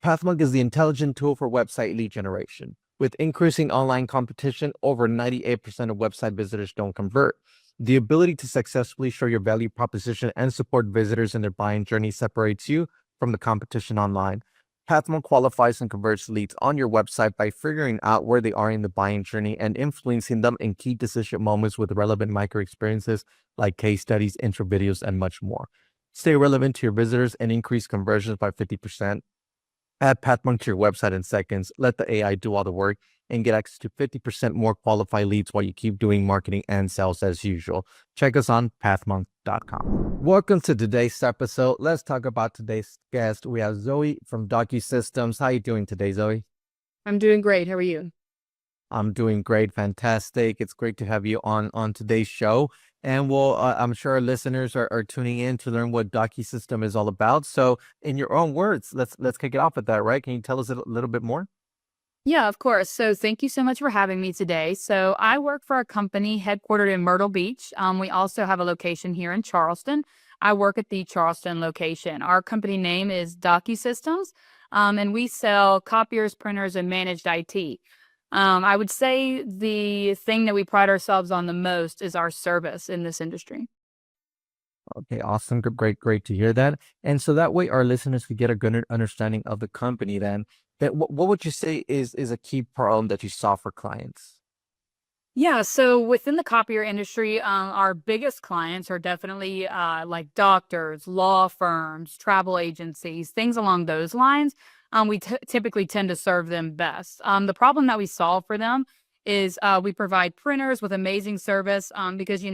Pathmark is the intelligent tool for website lead generation. With increasing online competition, over 98% of website visitors don't convert. The ability to successfully show your value proposition and support visitors in their buying journey separates you from the competition online. Pathmark qualifies and converts leads on your website by figuring out where they are in the buying journey and influencing them in key decision moments with relevant micro experiences like case studies, intro videos, and much more. Stay relevant to your visitors and increase conversions by 50%. Add Pathmark to your website in seconds, let the AI do all the work, and get access to 50% more qualified leads while you keep doing marketing and sales as usual. Check us on pathmark.com. Welcome to today's episode. Let's talk about today's guest. We have Zoee from DocuSystems. How are you doing today, Zoee? I'm doing great. How are you? I'm doing great. Fantastic. It's great to have you on today's show. And I'm sure our listeners are tuning in to learn what DocuSystem is all about. So in your own words, let's kick it off with that, right? Can you tell us a little bit more? Yeah, of course. So thank you so much for having me today. So I work for a company headquartered in Myrtle Beach. We also have a location here in Charleston. I work at the Charleston location. Our company name is DocuSystems, and we sell copiers, printers, and managed IT. I would say the thing that we pride ourselves on the most is our service in this industry. Okay, awesome. Great to hear that. And so that way our listeners could get a good understanding of the company then. But what would you say is a key problem that you solve for clients? Yeah, so within the copier industry, our biggest clients are definitely like doctors, law firms, travel agencies, things along those lines. We typically tend to serve them best. The problem that we solve for them is we provide printers with amazing service because,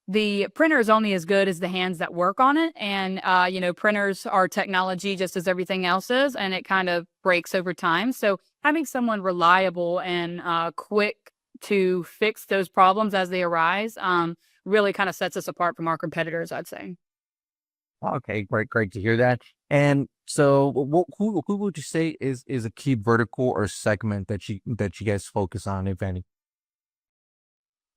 the printer is only as good as the hands that work on it. And, printers are technology just as everything else is, and it kind of breaks over time. So having someone reliable and quick to fix those problems as they arise really kind of sets us apart from our competitors, I'd say. Okay, great to hear that. And so who would you say is a key vertical or segment that you guys focus on, if any?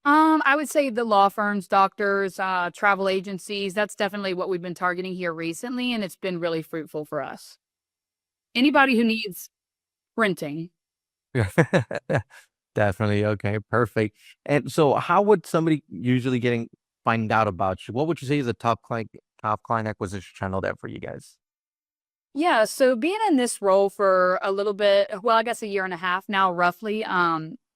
I would say the law firms, doctors, travel agencies, that's definitely what we've been targeting here recently, and it's been really fruitful for us. Anybody who needs printing. Definitely. Okay, perfect. And so how would somebody usually find out about you? What would you say is a top client acquisition channel there for you guys? Yeah, so being in this role for a little bit, well, I guess a year and a half now, roughly,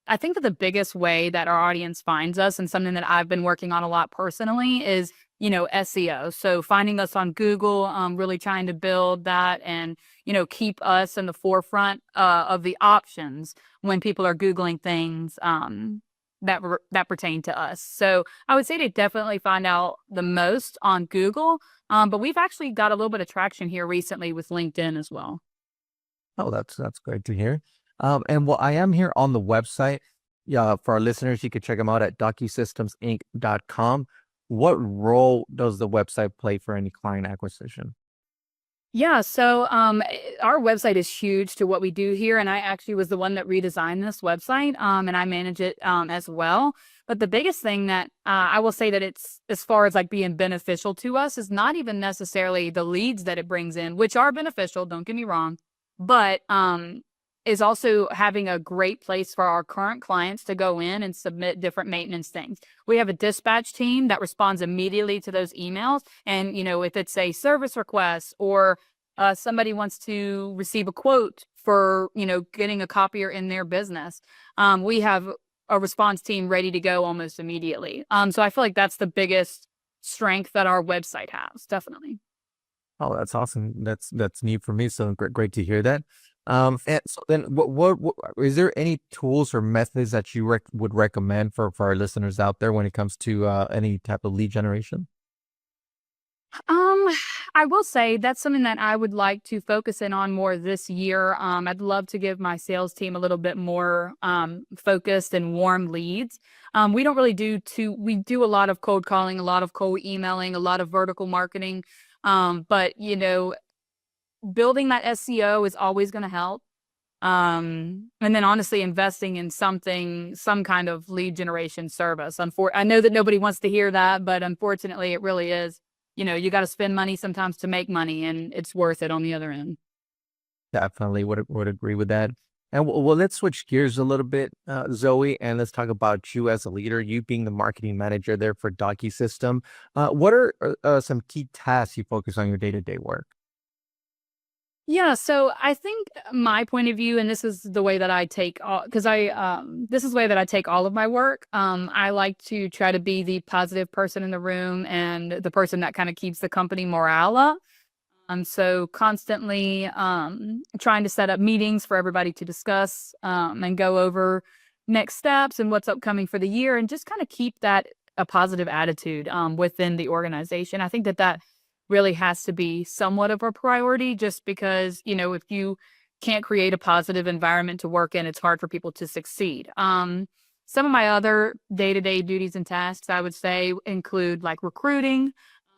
I think that the biggest way that our audience finds us and something that I've been working on a lot personally is, SEO. So finding us on Google, really trying to build that and, keep us in the forefront of the options when people are Googling things that pertain to us. So I would say to definitely find out the most on Google. But we've actually got a little bit of traction here recently with LinkedIn as well. Oh, that's great to hear. And I am here on the website. Yeah, for our listeners, you can check them out at docusystemsinc.com. What role does the website play for any client acquisition? Yeah, so our website is huge to what we do here, and I actually was the one that redesigned this website, and I manage it as well. But the biggest thing that I will say that it's as far as like being beneficial to us is not even necessarily the leads that it brings in, which are beneficial, don't get me wrong, but is also having a great place for our current clients to go in and submit different maintenance things. We have a dispatch team that responds immediately to those emails. And, if it's a service request or somebody wants to receive a quote for, getting a copier in their business, we have a response team ready to go almost immediately. So I feel like that's the biggest strength that our website has, definitely. Oh, that's awesome. That's neat for me. So great to hear that. And so then what is there any tools or methods that you would recommend for our listeners out there when it comes to any type of lead generation? Um, I will say that's something that I would like to focus in on more this year. I'd love to give my sales team a little bit more focused and warm leads. We don't really we do a lot of cold calling, a lot of cold emailing, a lot of vertical marketing. But building that SEO is always going to help. And then honestly investing in some kind of lead generation service. I know that nobody wants to hear that, but unfortunately it really is. You got to spend money sometimes to make money, and it's worth it on the other end. Definitely would agree with that. And well, let's switch gears a little bit, Zoe, and let's talk about you as a leader. You being the marketing manager there for DocuSystem. What are some key tasks you focus on your day to day work? Yeah, so I think my point of view, and this is the way that I take all, because this is the way that I take all of my work. I like to try to be the positive person in the room and the person that kind of keeps the company morale up. So constantly trying to set up meetings for everybody to discuss and go over next steps and what's upcoming for the year, and just kind of keep that a positive attitude within the organization. I think that that really has to be somewhat of a priority, just because if you can't create a positive environment to work in, it's hard for people to succeed. Some of my other day-to-day duties and tasks, I would say, include like recruiting.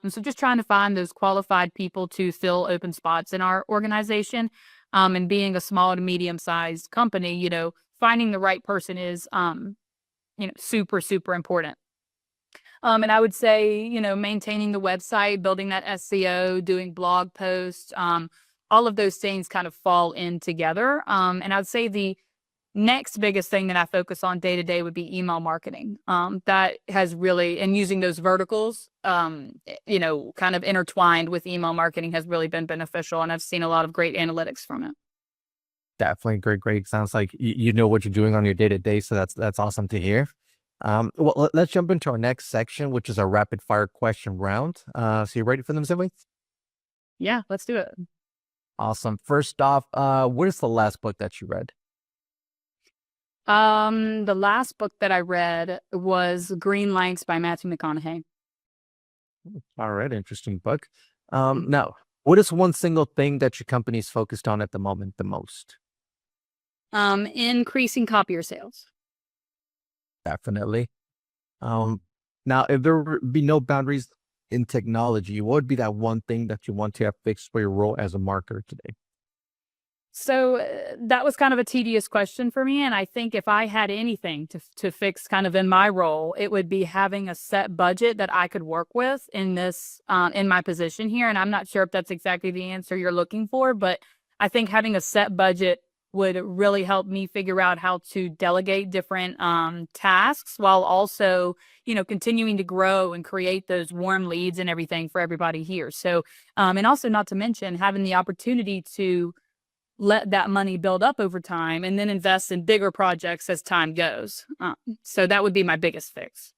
So just trying to find those qualified people to fill open spots in our organization. And being a small to medium sized company, finding the right person is, super, super important. And I would say, maintaining the website, building that SEO, doing blog posts, all of those things kind of fall in together. And I would say the next biggest thing that I focus on day to day would be email marketing. That has really, and using those verticals, kind of intertwined with email marketing has really been beneficial. And I've seen a lot of great analytics from it. Definitely great. Sounds like you know what you're doing on your day to day, so that's awesome to hear. Well, let's jump into our next section, which is a rapid fire question round. So you ready for them, Zoe? Yeah, let's do it. Awesome. First off, what is the last book that you read? The last book that I read was Green Lights by Matthew McConaughey. All right, interesting book. Now, what is one single thing that your company is focused on at the moment the most? Increasing copier sales. Definitely. Um, Now, if there would be no boundaries in technology, what would be that one thing that you want to have fixed for your role as a marketer today? So that was kind of a tedious question for me. And I think if I had anything to fix kind of in my role, it would be having a set budget that I could work with in this, in my position here. And I'm not sure if that's exactly the answer you're looking for, but I think having a set budget would really help me figure out how to delegate different tasks while also, continuing to grow and create those warm leads and everything for everybody here. So, and also not to mention having the opportunity to let that money build up over time and then invest in bigger projects as time goes. So that would be my biggest fix.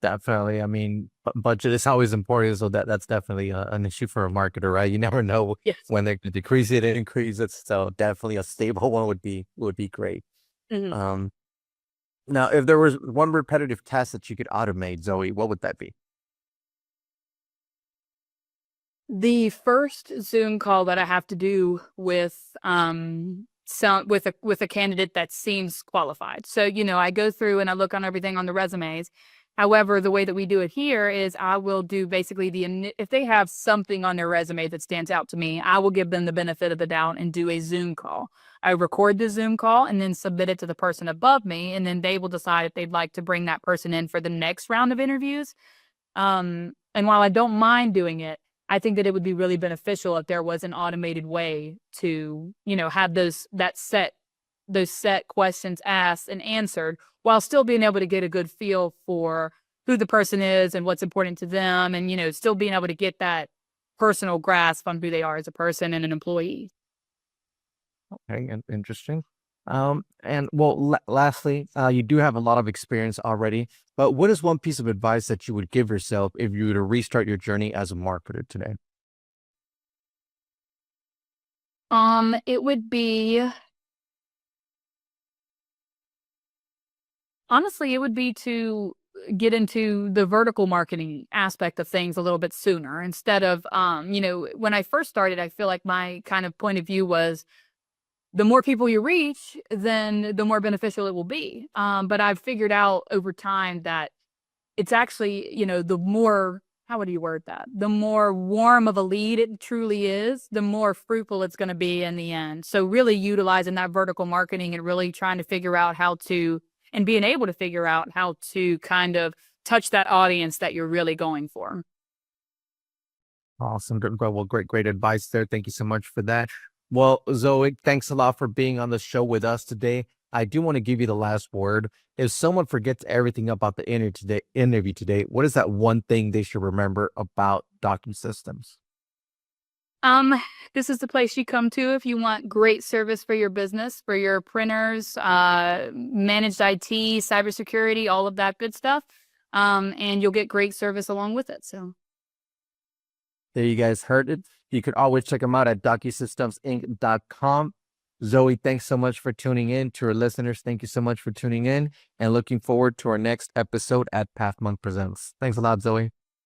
Definitely. I mean, budget is always important, so that's definitely an issue for a marketer, right? You never know Yes. when they're going to decrease it and increase it. So definitely a stable one would be great. Mhm. Um, Now, if there was one repetitive task that you could automate, Zoe, what would that be? The first Zoom call that I have to do with with a candidate that seems qualified. So, I go through and I look on everything on the resumes. However, the way that we do it here is I will do basically if they have something on their resume that stands out to me, I will give them the benefit of the doubt and do a Zoom call. I record the Zoom call and then submit it to the person above me, and then they will decide if they'd like to bring that person in for the next round of interviews. And while I don't mind doing it, I think that it would be really beneficial if there was an automated way to, have those set questions asked and answered while still being able to get a good feel for who the person is and what's important to them, and, still being able to get that personal grasp on who they are as a person and an employee. Okay, interesting. And well, lastly, you do have a lot of experience already, but what is one piece of advice that you would give yourself if you were to restart your journey as a marketer today? It would be Honestly, it would be to get into the vertical marketing aspect of things a little bit sooner instead of, when I first started, I feel like my kind of point of view was the more people you reach, then the more beneficial it will be. But I've figured out over time that it's actually, the more, how would you word that? The more warm of a lead it truly is, the more fruitful it's going to be in the end. So really utilizing that vertical marketing and really trying to figure out how to, and being able to figure out how to kind of touch that audience that you're really going for. Awesome. Well, great advice there. Thank you so much for that. Well, Zoe, thanks a lot for being on the show with us today. I do want to give you the last word. If someone forgets everything about the interview today, what is that one thing they should remember about DocuSystems? Um, this is the place you come to if you want great service for your business, for your printers, managed IT, cybersecurity, all of that good stuff. And you'll get great service along with it. So There you guys heard it. You could always check them out at DocuSystemsInc.com. Zoe, thanks so much for tuning in. To our listeners, thank you so much for tuning in and looking forward to our next episode at Pathmonk Presents. Thanks a lot, Zoe.